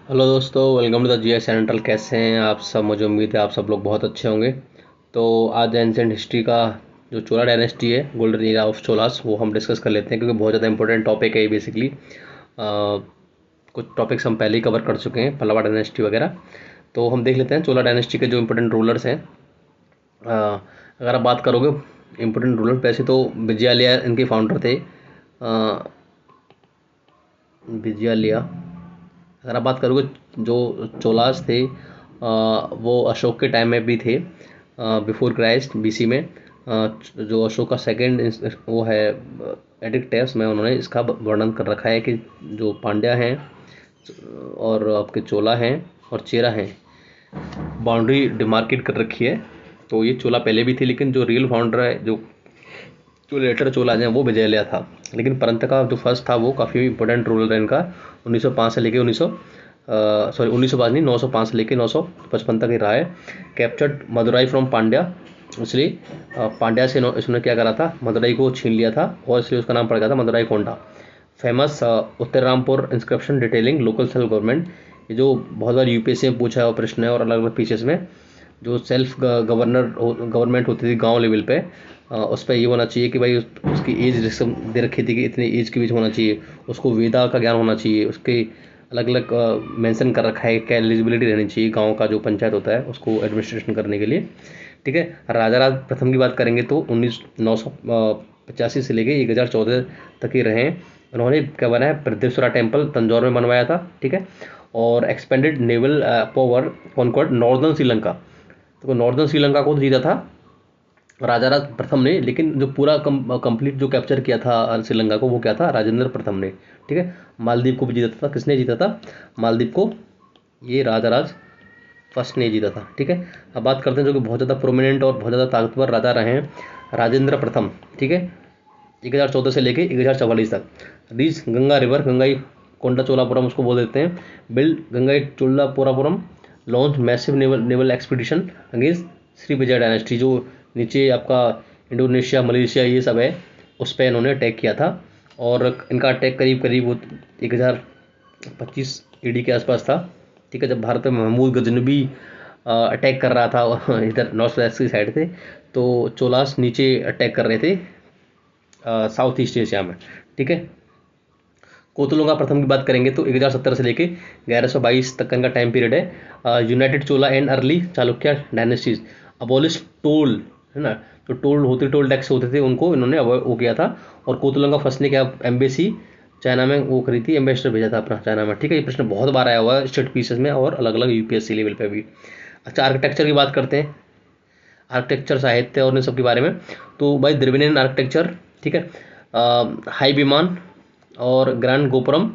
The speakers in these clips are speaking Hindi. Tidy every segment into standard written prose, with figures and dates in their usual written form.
हेलो दोस्तों, welcome to the GS Central. कैसे हैं आप सब? मुझे उम्मीद है आप सब लोग बहुत अच्छे होंगे। तो आज एंशिएंट हिस्ट्री का जो चोला डायनेस्टी है, गोल्डन एरा ऑफ चोलास, वो हम डिस्कस कर लेते हैं क्योंकि बहुत ज़्यादा इंपॉर्टेंट टॉपिक है ये बेसिकली। कुछ टॉपिक्स हम पहले ही कवर कर चुके हैं, पल्लवा डायनेस्टी वगैरह। तो हम देख लेते हैं चोला डायनेस्टी के जो इंपॉर्टेंट रूलर्स हैं। अ, अगर आप बात करोगे इंपॉर्टेंट रूलर, वैसे तो विजयालया इनके फाउंडर थे। विजयालया, अगर आप बात करोगे जो चोलास थे, वो अशोक के टाइम में भी थे, बिफोर क्राइस्ट बीसी में। जो अशोक का सेकंड वो है एडिक्ट है, उसमें उन्होंने इसका वर्णन कर रखा है कि जो पांड्या हैं और आपके चोला हैं और चेरा हैं, बाउंड्री डिमार्केट कर रखी है। तो ये चोला पहले भी थी, लेकिन जो रियल फाउंडर है, जो जो लेटर चोला हैं, वो विजयलया था। लेकिन परंत का जो फर्स्ट था वो काफ़ी इंपॉर्टेंट रूलर है इनका। 1905 से लेके 1905 नहीं, 905 से लेके 955 तक ही रहा है। कैप्चर्ड मदुराई फ्रॉम पांड्या, इसलिए पांड्या से इसने क्या करा था, मदुराई को छीन लिया था और इसलिए उसका नाम पड़ गया था Madurai Konda. Famous Uttaramerur inscription detailing local self government, ये जो बहुत बार यूपीएससी में पूछा है प्रश्न है, और अलग अलग पीसेस में जो सेल्फ गवर्नमेंट होती थी गांव लेवल पे, उस पर ये होना चाहिए कि भाई उसकी एज दे रखी थी कि इतनी एज के बीच होना चाहिए, उसको वेदा का ज्ञान होना चाहिए, उसके अलग अलग मेंशन कर रखा है क्या एलिजिबिलिटी रहनी चाहिए गांव का जो पंचायत होता है उसको एडमिनिस्ट्रेशन करने के लिए। ठीक है। राजा राज प्रथम की बात करेंगे तो 1985 से लेके 1014 तक ही रहे। उन्होंने क्या बनाया, बृहदेश्वरा टेम्पल तंजौर में बनवाया था। ठीक है। और expanded naval power conquered northern Sri Lanka, तो नॉर्दर्न श्रीलंका को तो जीता था राजा राज प्रथम ने, लेकिन जो पूरा कंप्लीट जो कैप्चर किया था श्रीलंका को, वो क्या था, राजेंद्र प्रथम ने। ठीक है। मालदीव को भी जीता था, किसने जीता था, मालदीव को ये राजा राज फर्स्ट ने जीता था। ठीक है। अब बात करते हैं जो कि बहुत ज़्यादा प्रोमिनेंट और बहुत ज़्यादा ताकतवर राजा रहे हैं, राजेंद्र प्रथम। ठीक है। 1014 से लेके 1044 तक रीच गंगा रिवर, गंगाई कोंडा चोलापुरम उसको बोल देते हैं, build Gangai Cholapuram, launch massive naval expedition against Sri Vijaya dynasty, जो नीचे आपका इंडोनेशिया मलेशिया ये सब है, उस पर इन्होंने अटैक किया था। और इनका अटैक करीब करीब 1025 ईडी के आसपास था। ठीक है। जब भारत में महमूद गजनबी अटैक कर रहा था इधर नॉर्थ वेस्ट की साइड से, तो चोलास नीचे अटैक कर रहे थे साउथ ईस्ट एशिया में। ठीक है। कोतुलोंगा प्रथम की बात करेंगे तो 1070 से लेके 1122 तक का इनका टाइम पीरियड है। United Chola and early Chalukya dynasties abolish toll, है ना, जो टोल टैक्स होते थे उनको इन्होंने वो किया था। और कोतुलोंगा फर्स्ट ने क्या, एम्बेसी चाइना में वो करी थी, एम्बेसडर भेजा था अपना चाइना में। ठीक है। ये प्रश्न बहुत बार आया हुआ है स्टेट पीसेस में और अलग अलग यूपीएससी लेवल पे भी। अच्छा, आर्किटेक्चर की बात करते हैं, आर्किटेक्चर साहित्य और इन सब के बारे में। तो भाई द्रविडियन आर्किटेक्चर, ठीक है, हाई विमान और grand gopuram,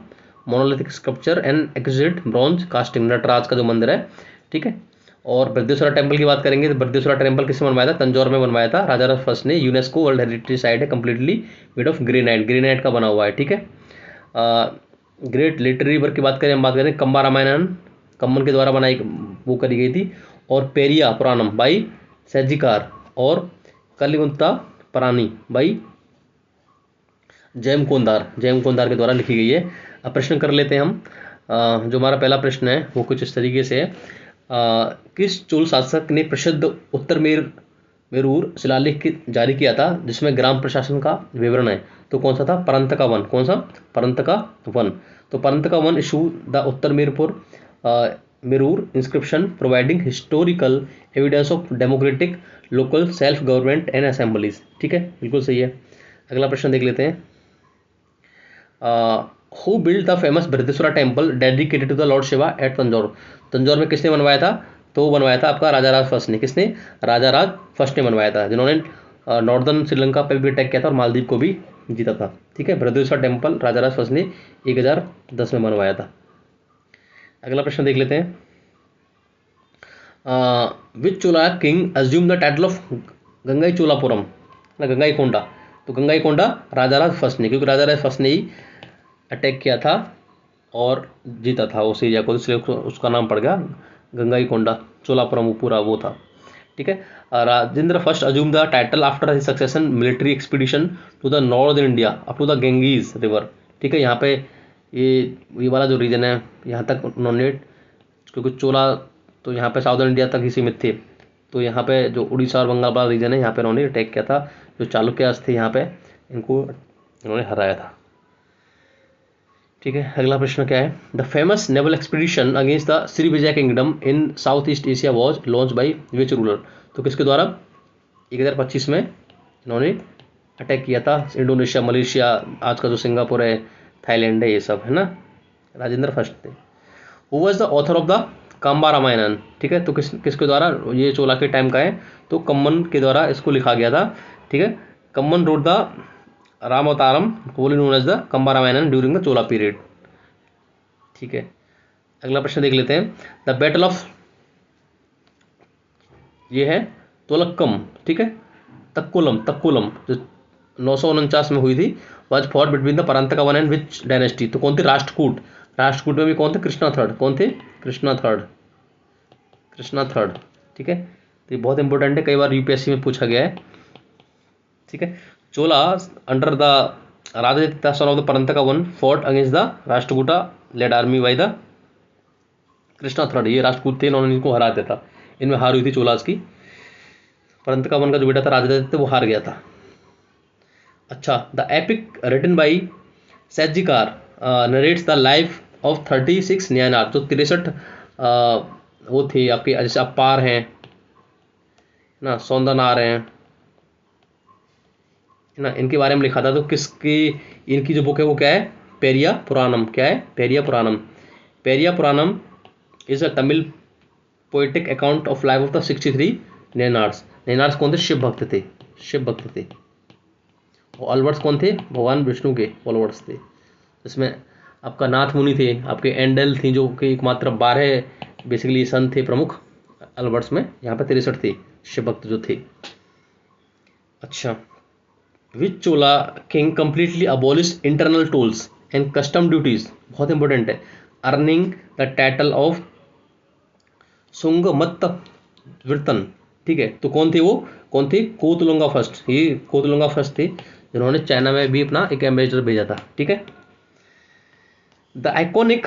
monolithic sculpture and exquisite bronze casting, Nataraja का जो मंदिर है। ठीक है। और बृहदेश्वरा टेम्पल की बात करेंगे तो बृहदेश्वरा टेम्पल किसने बनवाया था, तंजौर में बनवाया था राजा राज फर्स्ट ने। यूनेस्को वर्ल्ड हेरिटेज साइट है, completely made of granite, granite का बना हुआ है। ठीक है। ग्रेट लिटरेरी वर्क की बात करें, हम बात करें कम्बा रामायण, कम्मन के द्वारा बनाई वो करी गई थी। और पेरिया पुराणम बाई सैजिकार, और कलिंगुत्ता परानी बाई जैम कोंदार के द्वारा लिखी गई है। अब प्रश्न कर लेते हैं हम। जो हमारा पहला प्रश्न है वो कुछ इस तरीके से है, किस चोल शासक ने प्रसिद्ध उत्तर मेरूर शिलालेख जारी किया था जिसमें ग्राम प्रशासन का विवरण है? तो कौन सा था, परंतका वन। कौन सा, परंतका वन। तो Parantaka one issue the Uttaramerur inscription providing historical evidence of democratic local self government and assemblies. ठीक है, बिल्कुल सही है। अगला प्रश्न देख लेते हैं। Who build the famous Brihadeeswara temple dedicated to the lord Shiva at Tanjore? Tanjore में किसने बनवाया था? तो वो बनवाया था आपका राजा राज फर्स्ट ने। किसने, राजा राज फर्स्ट ने बनवाया था, जिन्होंने नॉर्दर्न श्रीलंका पर भी अटैक किया था और मालदीव को भी जीता था। ठीक है। बृहदेश्वरा टेम्पल राजा राज फर्स्ट ने 1010 में बनवाया था। अगला प्रश्न देख लेते हैं। Which Chola king assume the title of Gangai Cholapuram, ना गंगाई कोंडा? तो गंगाई कोंडा राजा राज फर्स्ट ने, क्योंकि राजा राज फर्स्ट ने ही अटैक किया था और जीता था उस एरिया को, इसलिए उसका नाम पड़ गया गंगाई कोंडा चोलापुरम, वो पूरा वो था। ठीक है। Rajendra first assume the title after his succession military expedition to the north India up to the Ganges river. ठीक है। यहाँ पे ये वाला जो रीजन है यहाँ तक उन्होंने, क्योंकि चोला तो यहाँ पे साउदर्न इंडिया तक ही सीमित थे, तो यहाँ पे जो उड़ीसा और बंगाल वाला रीजन है यहाँ पे उन्होंने अटैक किया था। जो चालुक्यास थे यहाँ पे इनको इन्होंने हराया था। ठीक है, अगला प्रश्न क्या है? The famous naval expedition against the Srivijaya kingdom in south east Asia was launch by which ruler? तो किसके द्वारा 1025 में इन्होंने अटैक किया था? इंडोनेशिया, मलेशिया, आज का जो सिंगापुर है, थाईलैंड है, ये सब है ना, राजेंद्र फर्स्ट थे। Who was the author of the Kamba Ramayanam? ठीक है, तो किसके द्वारा, ये चोला के टाइम का है, तो कम्मन के द्वारा इसको लिखा गया था। ठीक है, Kamban wrote the Ramavataram holy known as the Kamba Ramayanam during the Chola period. ठीक है, अगला प्रश्न देख लेते हैं। द बैटल ऑफ, ये है तोलक्कम, ठीक है, तक्कोलम जो 949 में हुई थी, was fought between the Parantaka one and which dynasty? तो कौन थे? राष्ट्रकूट में भी कौन थे? कृष्णा थर्ड। कौन थे? कृष्णा थर्ड। ठीक है, तो ये बहुत इंपॉर्टेंट है, कई बार यूपीएससी में पूछा गया है। ठीक है, Chola under the Rajaditya son of the Parantaka one fought against the Rashtrakuta led army by the Krishna third. ये राष्ट्रकूट थे, इन्होंने इनको हरा दिया था, इनमें हार हुई थी चोलास की। परंतका वन का जो बेटा था राजादित्य, वो हार गया था। अच्छा, the epic written by Sekkizhar narrates the life of 36 Nayanar. जो 63 वो थे आपके, जैसे अपार हैं ना, सौंदनार हैं ना, इनके बारे में लिखा था। तो किसकी, इनकी जो बुक है वो क्या है? पेरिया पुराणम। क्या है? Periya Puranam is a Tamil poetic account of life of the 63 Nayanars. Nayanars कौन थे? शिव भक्त थे। और अलवर्ट्स कौन थे? भगवान विष्णु के अलवर्ट्स थे। इसमें आपका नाथ मुनि थे, आपके एंडल थी, जो कि एकमात्र 12 बेसिकली सन थे प्रमुख अलवर्ट्स में। यहाँ पे 63 थे शिव भक्त जो थे। अच्छा, which Chola king completely abolish internal tolls and custom duties? बहुत इंपॉर्टेंट है। अर्निंग द टाइटल ऑफ सुंगमत्त वृतन। ठीक है, तो कौन थे वो? कौन थे? कोतलुंगा फर्स्ट। ये कोतलुंगा फर्स्ट थे, जिन्होंने चाइना में भी अपना एक एम्बेसडर भेजा था। ठीक है, the iconic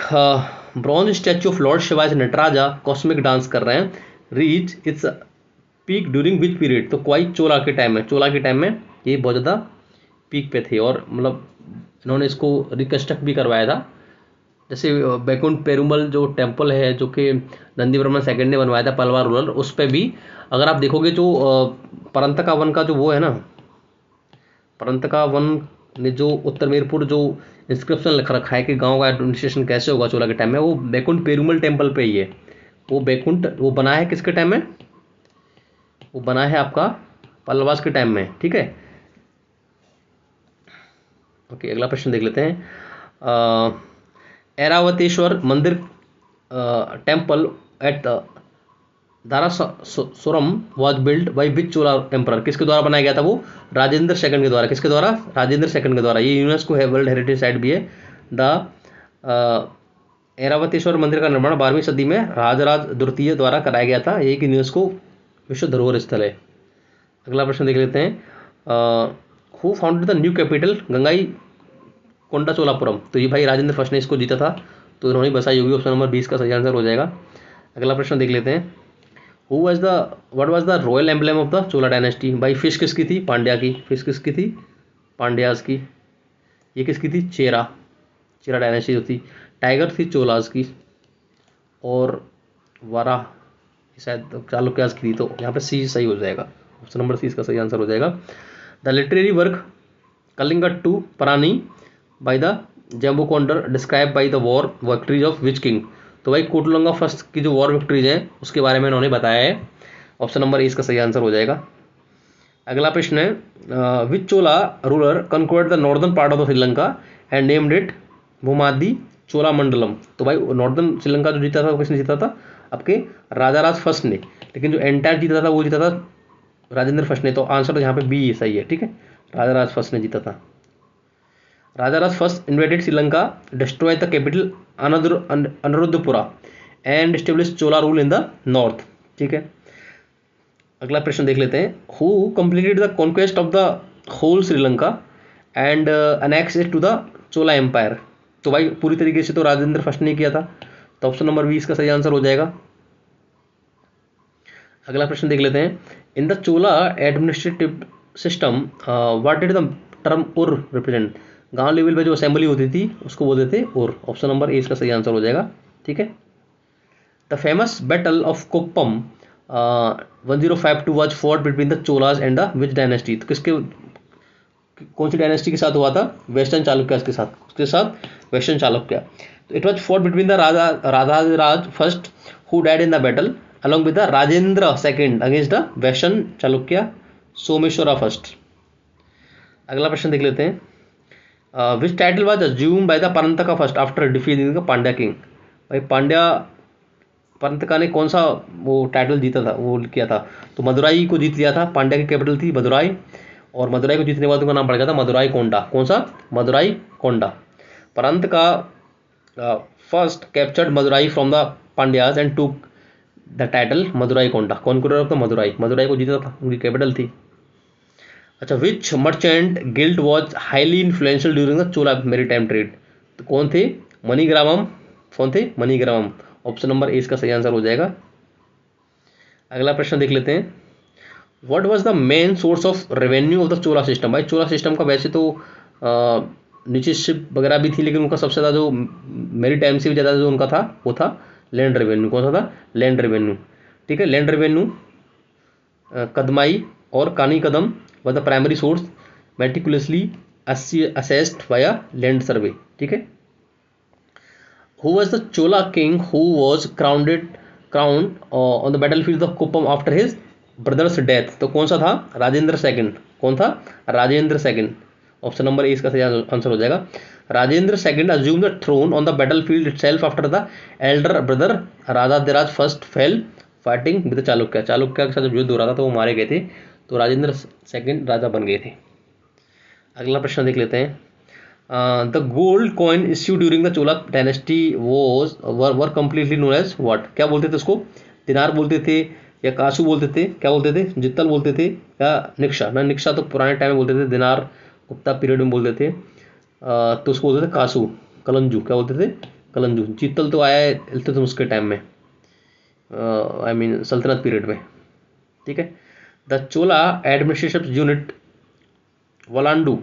bronze statue of Lord Shiva Nataraja cosmic dance कर रहे हैं, reach its peak during which period? तो क्वाई चोला के टाइम में ये बहुत ज़्यादा पीक पे थे, और मतलब इन्होंने इसको रिकन्स्ट्रक्ट भी करवाया था। जैसे बैकुंठ पेरुमल जो टेम्पल है, जो कि नंदीवर्मन सेकंड ने बनवाया था, पलवा रूलर, उस पर भी अगर आप देखोगे, जो परंतका वन का जो वो है ना, परंतका वन ने जो उत्तर मेरपुर जो इंस्क्रिप्शन लिख रखा है कि गांव का एडमिनिस्ट्रेशन कैसे होगा चोला के टाइम में, वो बैकुंठ पेरुमल टेम्पल पे ही है। वो बना है किसके टाइम में? वो बना है आपका पल्लवास के टाइम में। ठीक है, ओके, अगला प्रश्न देख लेते हैं। ऐरावतेश्वर मंदिर temple at Darasuram was build by which Chola emperor? किसके द्वारा बनाया गया था? वो राजेंद्र सेकंड के द्वारा। किसके द्वारा? राजेंद्र सेकंड के द्वारा। ये यूनेस्को है वर्ल्ड हेरिटेज साइट भी है। द ऐरावतेश्वर मंदिर का निर्माण 12वीं सदी में राजराज द्वितीय द्वारा कराया गया था। ये एक यूनेस्को विश्व धरोहर स्थल है। अगला प्रश्न देख लेते हैं। Who founded the new capital Gangai Konda Cholapuram? तो ये भाई राजेंद्र फर्स्ट ने इसको जीता था, तो इन्होंने बसाई होगी। ऑप्शन नंबर 20 का सही आंसर हो जाएगा। अगला प्रश्न देख लेते हैं। What was the royal emblem of the Chola dynasty? भाई फिश किसकी थी? पांड्या की। फिश किसकी थी? पांड्यास की। ये किसकी थी? चेरा डायनेस्टी जो थी। टाइगर थी चोलास की, और वारा शायद चालुक्यास की थी। तो यहाँ पे सी सही हो जाएगा, ऑप्शन नंबर सी इसका सही आंसर हो जाएगा। The literary work Kalingattuparani by the Jayamkondar describe by the war victories of which king? तो भाई कोटलंगा फर्स्ट की जो वॉर विक्ट्रीज हैं उसके बारे में उन्होंने बताया है। ऑप्शन नंबर ए इसका सही आंसर हो जाएगा। अगला प्रश्न है, which Chola ruler conquered the northern part of the Sri Lanka and named it Bhumadi Chola Mandalam? तो भाई नॉर्दर्न श्रीलंका जो जीता था वो किसने जीता था? आपके राजाराज फर्स्ट ने। लेकिन जो एंटायर जीता था वो जीता था राजेंद्र फर्स्ट ने। तो आंसर तो यहाँ पे बी सही है। ठीक है, राजाराज फर्स्ट ने जीता था। Rajaraja first invaded Sri Lanka, destroy the capital Anuradhapura and establish Chola rule in the north. ठीक है, अगला प्रश्न देख लेते हैं। Who completed the conquest of the whole Sri Lanka and annex it to the Chola empire? तो भाई पूरी तरीके से तो राजेंद्र फर्स्ट ने किया था, तो ऑप्शन नंबर बी इसका सही आंसर हो जाएगा। अगला प्रश्न देख लेते हैं। In the Chola administrative system what did the term उर रिप्रेजेंट? गांव लेवल पे जो असेंबली होती थी उसको बोलते थे उर। ऑप्शन नंबर ए इसका सही आंसर हो जाएगा। ठीक है। The famous battle of Koppam 1052 was fought between the Cholas and the which dynasty? तो किसके, कौन सी डायनेस्टी के साथ हुआ था? वेस्टर्न चालुक्य के साथ, उसके साथ वेस्टर्न चालुक्य। तो it was fought between the Rajadhiraja first who died in the battle along with the Rajendra second against the Western Chalukya Someshvara first. अगला प्रश्न देख लेते हैं। Which title was assume by the Parantaka first after defeating the Pandya king? भाई पांड्या परंतका ने कौन सा वो टाइटल जीता था, वो किया था? तो मदुराई को जीत लिया था। पांड्या की कैपिटल थी मदुराई, और मदुराई को जीतने के बाद उनका नाम पड़ गया था मदुराई कोंडा। कौन सा? Madurai Konda. Parantaka first captured Madurai from the Pandyas and took the title Madurai Konda. Conqueror of the Madurai, Madurai को जीता था, उनकी कैपिटल थी। अच्छा, which merchant guild was highly influential during the Chola maritime trade? तो कौन थे? मणिग्रामम। कौन थे? मणिग्रामम। ऑप्शन नंबर ए इसका सही आंसर हो जाएगा। अगला प्रश्न देख लेते हैं। What was the main source of revenue of the Chola system? भाई चोला सिस्टम का वैसे तो नीचे शिप वगैरह भी थी, लेकिन उनका सबसे ज़्यादा जो मेरीटाइम से भी ज़्यादा जो उनका था वो था लैंड रेवेन्यू। कौन सा था? Land revenue. ठीक है। लैंड रेवेन्यू, कदमाई और kanikadan were the primary source meticulously assessed via land survey. ठीक है। Who was the Chola king who was crowned on the battlefield of Kuppam after his brother's death? तो कौन सा था? राजेंद्र सेकंड। कौन था? Rajendra second. Option number A इसका सही आंसर हो जाएगा। Rajendra second assume the throne on the battlefield itself after the elder brother Rajadhiraja first fell fighting with Chalukya. Chalukya के साथ जब युद्ध हो रहा था तो वो मारे गए थे, तो राजेंद्र सेकंड राजा बन गए थे। अगला प्रश्न देख लेते हैं। The gold coin issue during the Chola dynasty was were completely known as what? क्या बोलते थे उसको? दिनार बोलते थे या कासू बोलते थे? क्या बोलते थे? जित्तल बोलते थे या निक्शा? ना, निक्शा तो पुराने टाइम में बोलते थे, दिनार गुप्ता पीरियड में बोलते थे। तो उसको बोलते थे कासू। कलंजू, क्या बोलते थे? कलंजू। जित्तल तो आया है इल्तुतमिश के टाइम में, आई मीन सल्तनत पीरियड में। ठीक है। The Chola administrative unit Valanadu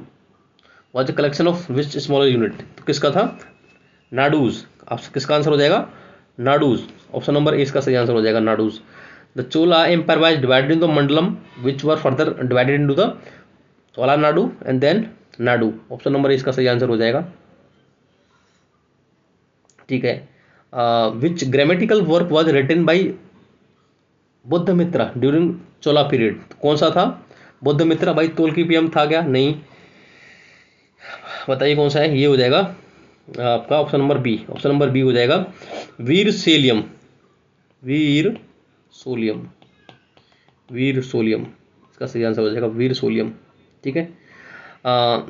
was a collection of which smaller unit? तो किसका था? नाडूज। आप किसका आंसर हो जाएगा? नाडूज। ऑप्शन नंबर ए इसका सही आंसर हो जाएगा, Nadus. The Chola empire was divided in the Mandalam which were further divided into the Valanadu and then Nadu. Option number A इसका सही आंसर हो जाएगा। ठीक है। Which grammatical work was written by Buddhamitra during Chola period? कौन सा था? बुद्धमित्रा। भाई तोल्काप्पियम था क्या? नहीं। बताइए कौन सा है? ये हो जाएगा आपका option number B. Option number B हो जाएगा, वीर सोलियम। वीर सोलियम। वीर सोलियम इसका सही आंसर हो जाएगा, वीर सोलियम। ठीक है।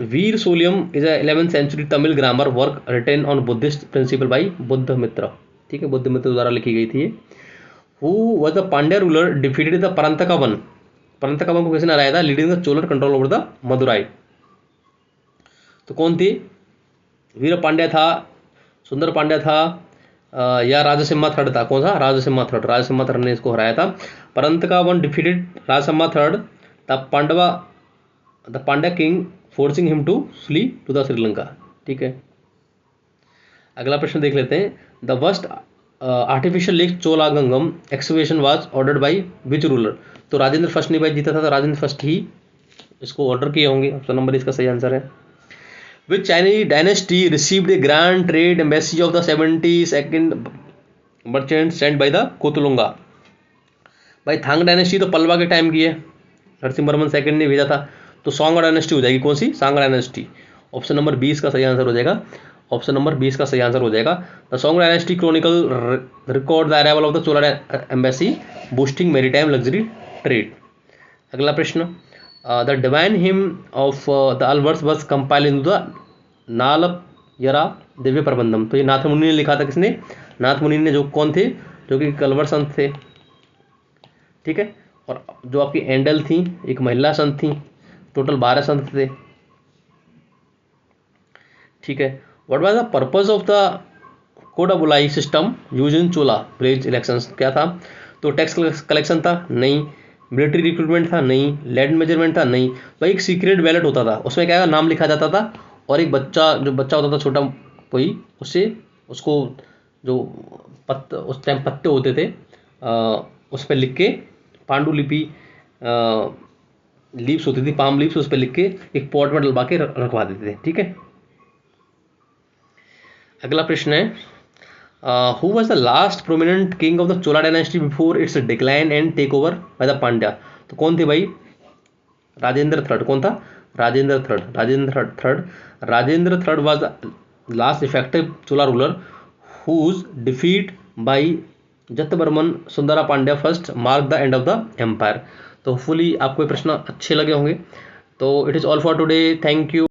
Vira Soliyam is a 11th century Tamil grammar work written on Buddhist principle by Buddhamitra. ठीक है, बुद्धमित्र द्वारा लिखी गई थी। Who was the Pandya ruler defeated the Parantaka one? Parantaka one को किसने हराया था? Leading the Chola control over the Madurai. तो कौन थी? वीर पांड्या था, सुंदर पांड्या था, या राजसिम्हा थर्ड था? कौन सा? राजसिम्हा थर्ड। राजसिम्हा थर्ड ने इसको हराया था। परंतका one defeated Rajasimha third the Pandya king forcing him to flee to the Sri Lanka. ठीक है। अगला प्रश्न देख लेते हैं। The first artificial lake चोलागंगम excavation was ordered by which ruler? तो राजेंद्र फर्स्ट ने भाई जीता था, तो राजेंद्र फर्स्ट ही इसको ऑर्डर किए होंगे। ऑप्शन नंबर इसका सही आंसर है। Which Chinese dynasty received a grand trade embassy of the 72nd merchant sent by the कोतुलुंगा? भाई थांग डायनेस्टी तो पलवा के टाइम की है, नरसिम्हवर्मन सेकंड ने भेजा था, तो सॉन्ग डायनेस्टी हो जाएगी। कौन सी? सांग डायनेस्टी। ऑप्शन नंबर 20 का सही आंसर हो जाएगा। ऑप्शन नंबर 20 का सही आंसर हो जाएगा। The song dynasty Chronicle record the arrival of the Chola embassy boosting maritime luxury trade. अगला प्रश्न। The divine him of the Alvars बस compile in the नालयरा Divya Prabandham. तो ये नाथ मुनि ने लिखा था। किसने? नाथ मुनि ने, जो कौन थे? जो कि कलवर संत थे। ठीक है। और जो आपकी एंडल थी एक महिला संत थी, टोटल 12 संत थे। ठीक है। What was the purpose of the Kudavolai system use in Chola village elections? क्या था? तो टैक्स कलेक्शन था? नहीं। मिलिट्री रिक्रूटमेंट था? नहीं। लैंड मेजरमेंट था? नहीं। भाई एक सीक्रेट बैलेट होता था, उसमें क्या नाम लिखा जाता था और एक बच्चा, जो बच्चा होता था छोटा कोई, उससे उसको जो उस टाइम पत्ते होते थे उस पर लिख के, पांडुलिपि लीव्स होती थी, पाम लीव्स, उस पर लिख के एक पॉट में डलवा के रखवा देते थे। ठीक है। अगला प्रश्न है, who was the last prominent king of the Chola dynasty before its decline and take over by the Pandya? तो कौन थे भाई? राजेंद्र थर्ड। कौन था? Rajendra third. Rajendra third was the last effective Chola ruler whose defeat by Jatavarman Sundara Pandya first mark the end of the empire. तो होपफुली आपको ये प्रश्न अच्छे लगे होंगे। तो it is all for today. Thank you.